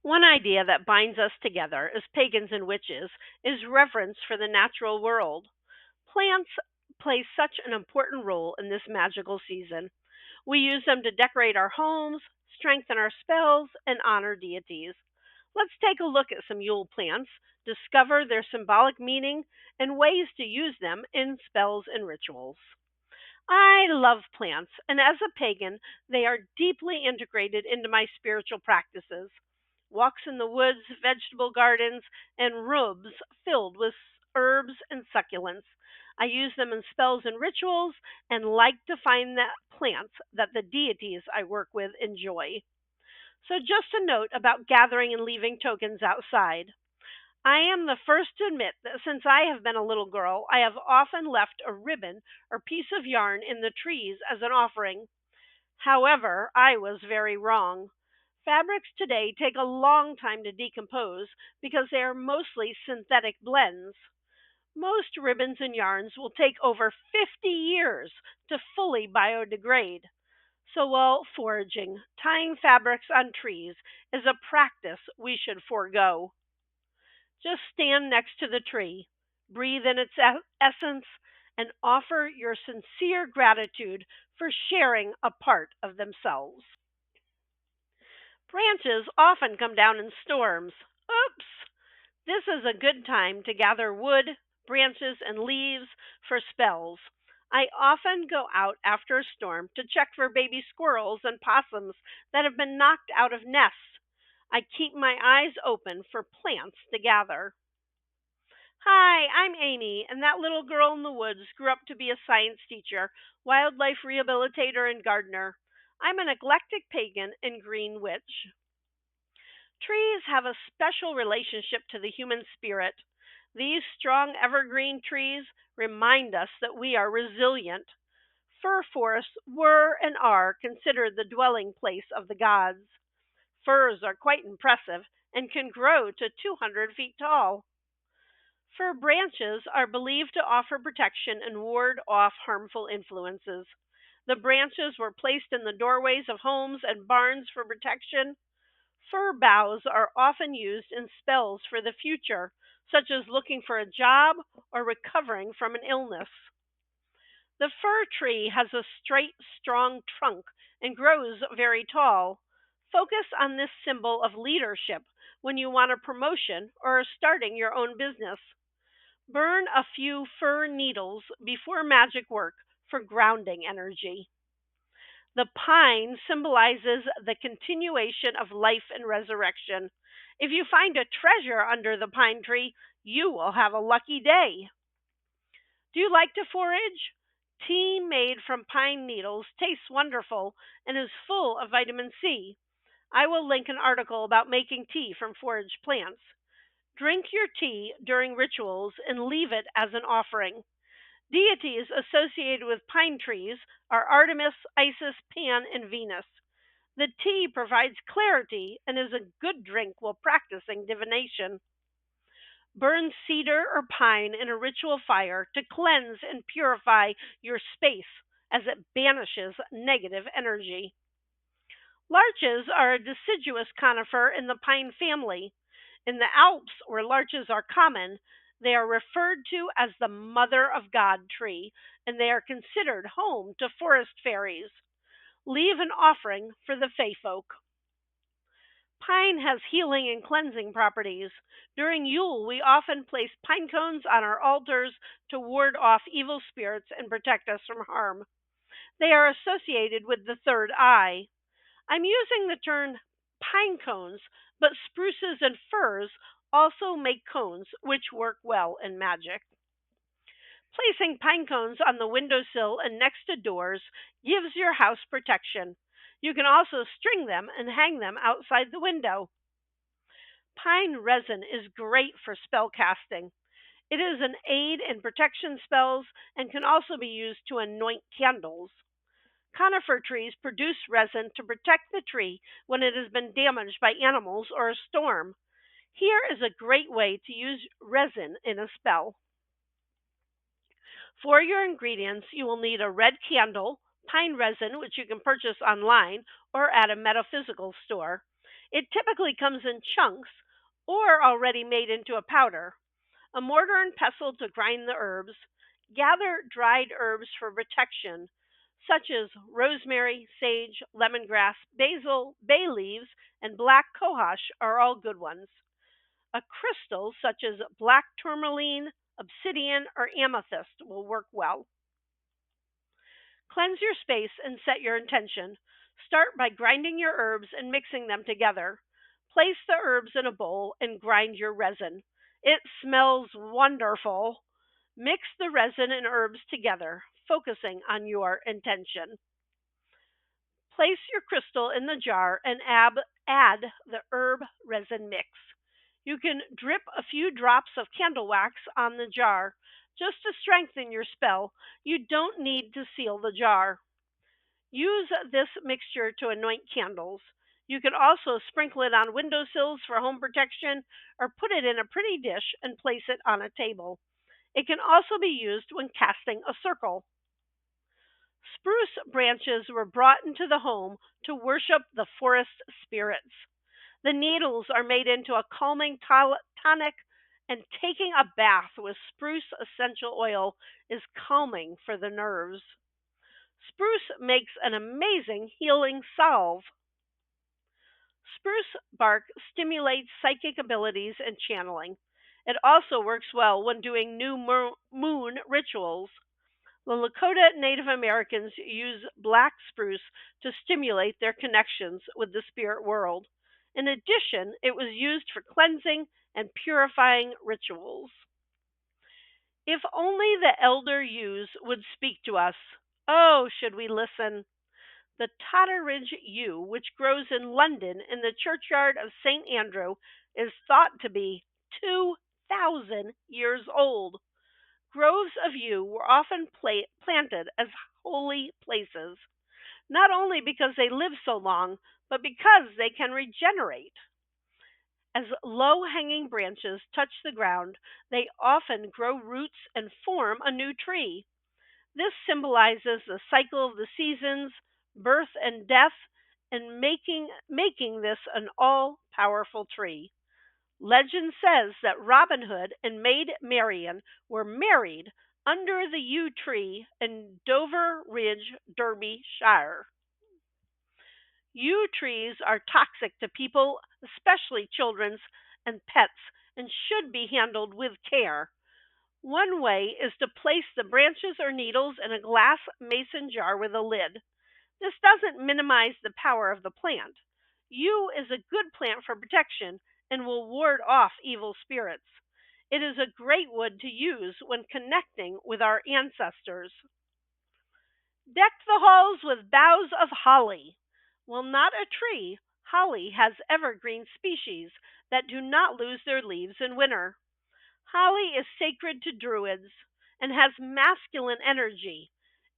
One idea that binds us together as pagans and witches is reverence for the natural world. Plants play such an important role in this magical season. We use them to decorate our homes, strengthen our spells, and honor deities. Let's take a look at some Yule plants, discover their symbolic meaning, and ways to use them in spells and rituals. I love plants, and as a pagan, they are deeply integrated into my spiritual practices. Walks in the woods, vegetable gardens, and rooms filled with herbs and succulents. I use them in spells and rituals and like to find that plants that the deities I work with enjoy. So, just a note about gathering and leaving tokens outside. I am the first to admit that since I have been a little girl, I have often left a ribbon or piece of yarn in the trees as an offering. However, I was very wrong. Fabrics today take a long time to decompose because they are mostly synthetic blends. Most ribbons and yarns will take over 50 years to fully biodegrade. So while foraging, tying fabrics on trees is a practice we should forego. Just stand next to the tree, breathe in its essence, and offer your sincere gratitude for sharing a part of themselves. Branches often come down in storms. Oops! This is a good time to gather wood, branches, and leaves for spells. I often go out after a storm to check for baby squirrels and possums that have been knocked out of nests. I keep my eyes open for plants to gather. Hi, I'm Amy, and that little girl in the woods grew up to be a science teacher, wildlife rehabilitator, and gardener. I'm an eclectic pagan and green witch. Trees have a special relationship to the human spirit. These strong evergreen trees remind us that we are resilient. Fir forests were and are considered the dwelling place of the gods. Firs are quite impressive and can grow to 200 feet tall. Fir branches are believed to offer protection and ward off harmful influences. The branches were placed in the doorways of homes and barns for protection. Fir boughs are often used in spells for the future, such as looking for a job or recovering from an illness. The fir tree has a straight, strong trunk and grows very tall. Focus on this symbol of leadership when you want a promotion or are starting your own business. Burn a few fir needles before magic work for grounding energy. The pine symbolizes the continuation of life and resurrection. If you find a treasure under the pine tree, you will have a lucky day. Do you like to forage? Tea made from pine needles tastes wonderful and is full of vitamin C. I will link an article about making tea from foraged plants. Drink your tea during rituals and leave it as an offering. Deities associated with pine trees are Artemis, Isis, Pan, and Venus. The tea provides clarity and is a good drink while practicing divination. Burn cedar or pine in a ritual fire to cleanse and purify your space as it banishes negative energy. Larches are a deciduous conifer in the pine family. In the Alps, where larches are common, they are referred to as the Mother of God tree, and they are considered home to forest fairies. Leave an offering for the Fae folk. Pine has healing and cleansing properties. During Yule, we often place pine cones on our altars to ward off evil spirits and protect us from harm. They are associated with the third eye. I'm using the term pine cones, but spruces and firs also make cones which work well in magic. Placing pine cones on the windowsill and next to doors gives your house protection. You can also string them and hang them outside the window. Pine resin is great for spell casting. It is an aid in protection spells and can also be used to anoint candles. Conifer trees produce resin to protect the tree when it has been damaged by animals or a storm. Here is a great way to use resin in a spell. For your ingredients, you will need a red candle, pine resin, which you can purchase online or at a metaphysical store. It typically comes in chunks or already made into a powder. A mortar and pestle to grind the herbs. Gather dried herbs for protection, such as rosemary, sage, lemongrass, basil, bay leaves, and black cohosh are all good ones. A crystal such as black tourmaline, obsidian, or amethyst will work well. Cleanse your space and set your intention. Start by grinding your herbs and mixing them together. Place the herbs in a bowl and grind your resin. It smells wonderful. Mix the resin and herbs together, focusing on your intention. Place your crystal in the jar and add the herb resin mix. You can drip a few drops of candle wax on the jar just to strengthen your spell. You don't need to seal the jar. Use this mixture to anoint candles. You can also sprinkle it on windowsills for home protection or put it in a pretty dish and place it on a table. It can also be used when casting a circle. Spruce branches were brought into the home to worship the forest spirits. The needles are made into a calming tonic, and taking a bath with spruce essential oil is calming for the nerves. Spruce makes an amazing healing salve. Spruce bark stimulates psychic abilities and channeling. It also works well when doing new moon rituals. The Lakota Native Americans use black spruce to stimulate their connections with the spirit world. In addition, it was used for cleansing and purifying rituals. If only the elder yews would speak to us. Oh, should we listen? The Totteridge yew, which grows in London in the churchyard of St. Andrew, is thought to be 2,000 years old. Groves of yew were often planted as holy places, not only because they live so long, but because they can regenerate. As low hanging branches touch the ground, they often grow roots and form a new tree. This symbolizes the cycle of the seasons, birth and death, and making this an all powerful tree. Legend says that Robin Hood and Maid Marian were married under the yew tree in Dover Ridge, Derbyshire. Yew trees are toxic to people, especially children and pets, and should be handled with care. One way is to place the branches or needles in a glass mason jar with a lid. This doesn't minimize the power of the plant. Yew is a good plant for protection and will ward off evil spirits. It is a great wood to use when connecting with our ancestors. Deck the halls with boughs of holly. While not a tree, holly has evergreen species that do not lose their leaves in winter. Holly is sacred to druids and has masculine energy.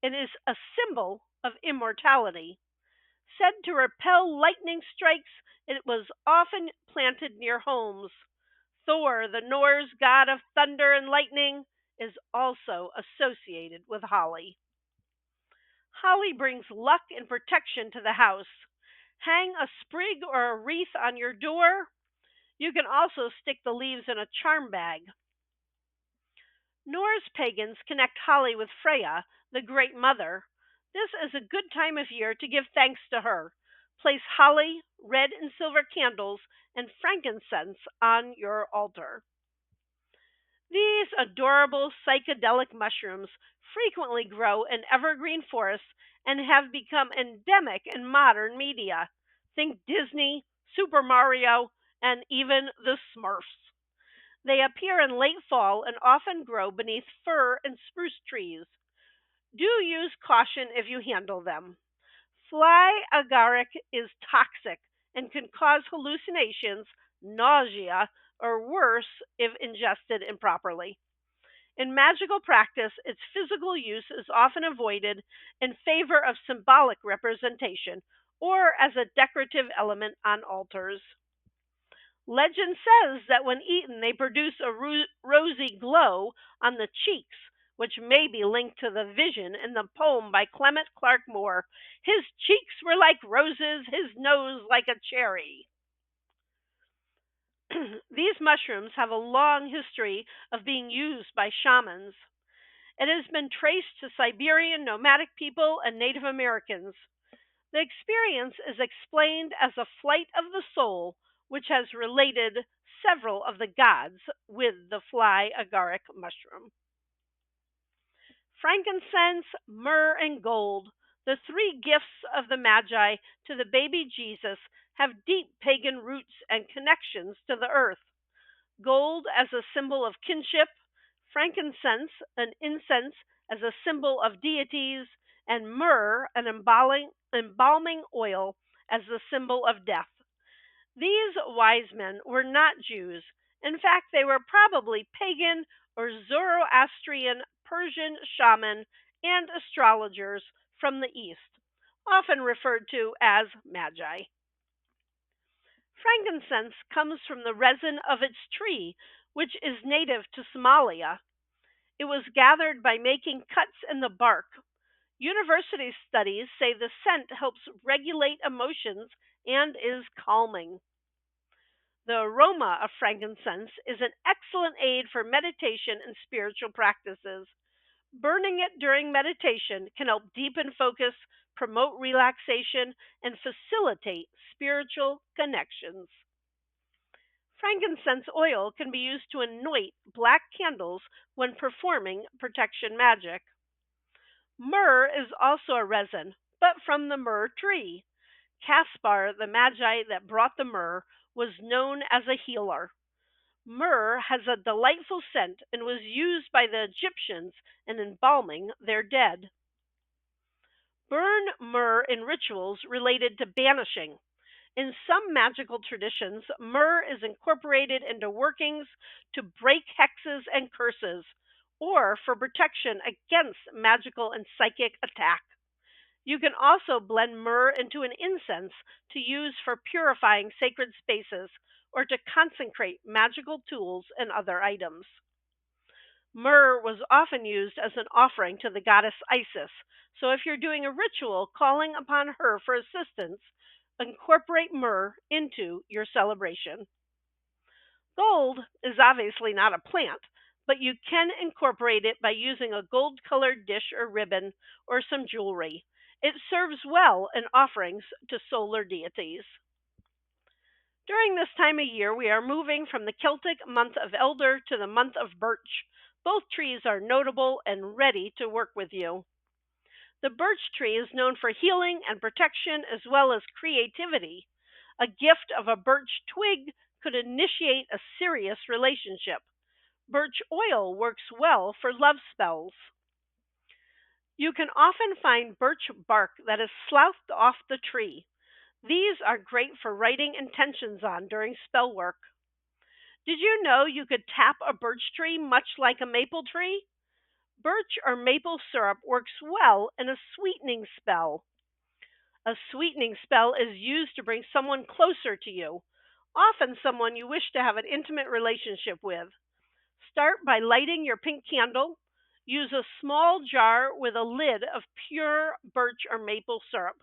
It is a symbol of immortality. Said to repel lightning strikes, it was often planted near homes. Thor, the Norse god of thunder and lightning, is also associated with holly. Holly brings luck and protection to the house. Hang a sprig or a wreath on your door. You can also stick the leaves in a charm bag. Norse pagans connect holly with Freya, the Great Mother. This is a good time of year to give thanks to her. Place holly, red and silver candles, and frankincense on your altar. These adorable psychedelic mushrooms frequently grow in evergreen forests and have become endemic in modern media. Think Disney, Super Mario, and even the Smurfs. They appear in late fall and often grow beneath fir and spruce trees. Do use caution if you handle them. Fly agaric is toxic and can cause hallucinations, nausea, or worse if ingested improperly. In magical practice, its physical use is often avoided in favor of symbolic representation or as a decorative element on altars. Legend says that when eaten, they produce a rosy glow on the cheeks, which may be linked to the vision in the poem by Clement Clark Moore. His cheeks were like roses, his nose like a cherry. mushrooms have a long history of being used by shamans. It has been traced to Siberian nomadic people and Native Americans. The experience is explained as a flight of the soul, which has related several of the gods with the fly agaric mushroom. Frankincense, myrrh, and gold, the three gifts of the Magi to the baby Jesus, have deep pagan roots and connections to the earth. Gold as a symbol of kinship, frankincense, an incense, as a symbol of deities, and myrrh, an embalming oil, as the symbol of death. These wise men were not Jews. In fact, they were probably pagan or Zoroastrian Persian shaman and astrologers from the East, often referred to as magi. Frankincense comes from the resin of its tree, which is native to Somalia. It was gathered by making cuts in the bark. University studies say the scent helps regulate emotions and is calming. The aroma of frankincense is an excellent aid for meditation and spiritual practices. Burning it during meditation can help deepen focus, promote relaxation, and facilitate spiritual connections. Frankincense oil can be used to anoint black candles when performing protection magic. Myrrh is also a resin, but from the myrrh tree. Caspar, the magi that brought the myrrh, was known as a healer. Myrrh has a delightful scent and was used by the Egyptians in embalming their dead. Burn myrrh in rituals related to banishing. In some magical traditions, myrrh is incorporated into workings to break hexes and curses, or for protection against magical and psychic attack. You can also blend myrrh into an incense to use for purifying sacred spaces or to consecrate magical tools and other items. Myrrh was often used as an offering to the goddess Isis, so if you're doing a ritual calling upon her for assistance, incorporate myrrh into your celebration. Gold is obviously not a plant, but you can incorporate it by using a gold colored dish or ribbon or some jewelry. It serves well in offerings to solar deities. During this time of year, we are moving from the Celtic month of Elder to the month of Birch. Both trees are notable and ready to work with you. The birch tree is known for healing and protection as well as creativity. A gift of a birch twig could initiate a serious relationship. Birch oil works well for love spells. You can often find birch bark that is sloughed off the tree. These are great for writing intentions on during spell work. Did you know you could tap a birch tree much like a maple tree? Birch or maple syrup works well in a sweetening spell. A sweetening spell is used to bring someone closer to you, often someone you wish to have an intimate relationship with. Start by lighting your pink candle. Use a small jar with a lid of pure birch or maple syrup.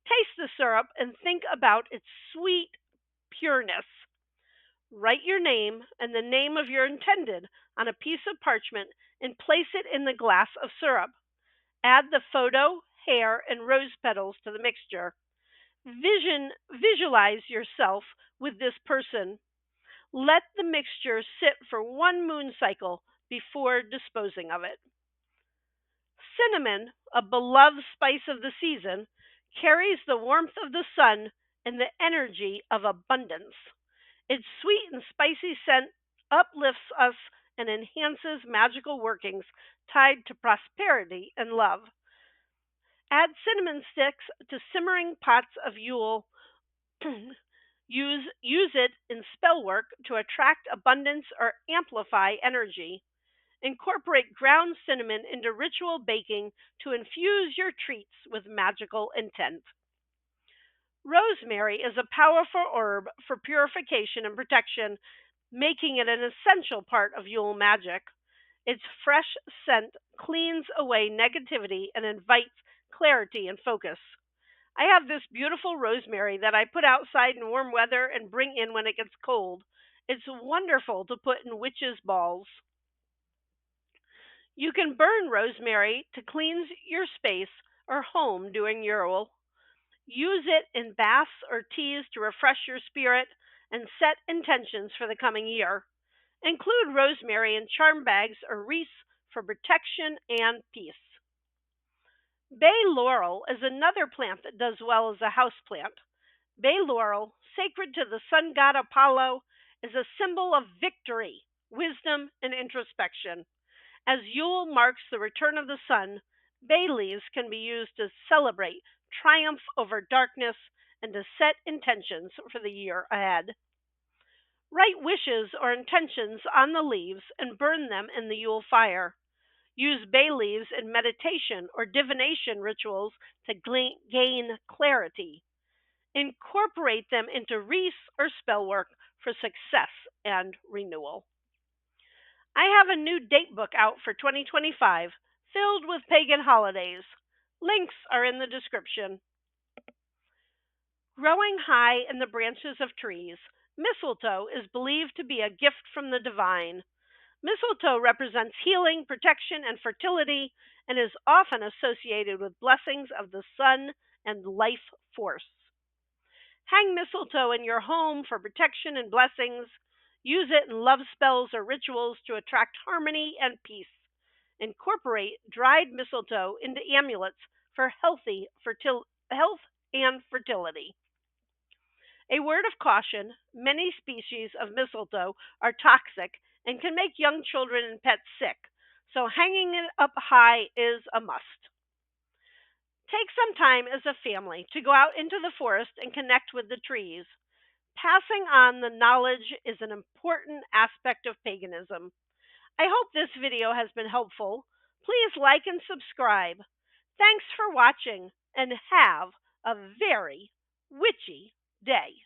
Taste the syrup and think about its sweet pureness. Write your name and the name of your intended on a piece of parchment and place it in the glass of syrup. Add the photo, hair, and rose petals to the mixture. Visualize yourself with this person. Let the mixture sit for one moon cycle before disposing of it. Cinnamon, a beloved spice of the season, carries the warmth of the sun and the energy of abundance. Its sweet and spicy scent uplifts us and enhances magical workings tied to prosperity and love. Add cinnamon sticks to simmering pots of Yule. use it in spell work to attract abundance or amplify energy. Incorporate ground cinnamon into ritual baking to infuse your treats with magical intent. Rosemary is a powerful herb for purification and protection, making it an essential part of Yule magic. Its fresh scent cleans away negativity and invites clarity and focus. I have this beautiful rosemary that I put outside in warm weather and bring in when it gets cold. It's wonderful to put in witches' balls. You can burn rosemary to cleanse your space or home during Yule. Use it in baths or teas to refresh your spirit and set intentions for the coming year. Include rosemary in charm bags or wreaths for protection and peace. Bay laurel is another plant that does well as a house plant. Bay laurel, sacred to the sun god Apollo, is a symbol of victory, wisdom, and introspection. As Yule marks the return of the sun, bay leaves can be used to celebrate triumph over darkness and to set intentions for the year ahead. Write wishes or intentions on the leaves and burn them in the Yule fire. Use bay leaves in meditation or divination rituals to gain clarity. Incorporate them into wreaths or spell work for success and renewal. I have a new date book out for 2025 filled with pagan holidays. Links are in the description. Growing high in the branches of trees, mistletoe is believed to be a gift from the divine. Mistletoe represents healing, protection, and fertility, and is often associated with blessings of the sun and life force. Hang mistletoe in your home for protection and blessings. Use it in love spells or rituals to attract harmony and peace. Incorporate dried mistletoe into amulets for health and fertility. A word of caution: many species of mistletoe are toxic and can make young children and pets sick, so hanging it up high is a must. Take some time as a family to go out into the forest and connect with the trees. Passing on the knowledge is an important aspect of paganism. I hope this video has been helpful. Please like and subscribe. Thanks for watching and have a very witchy day.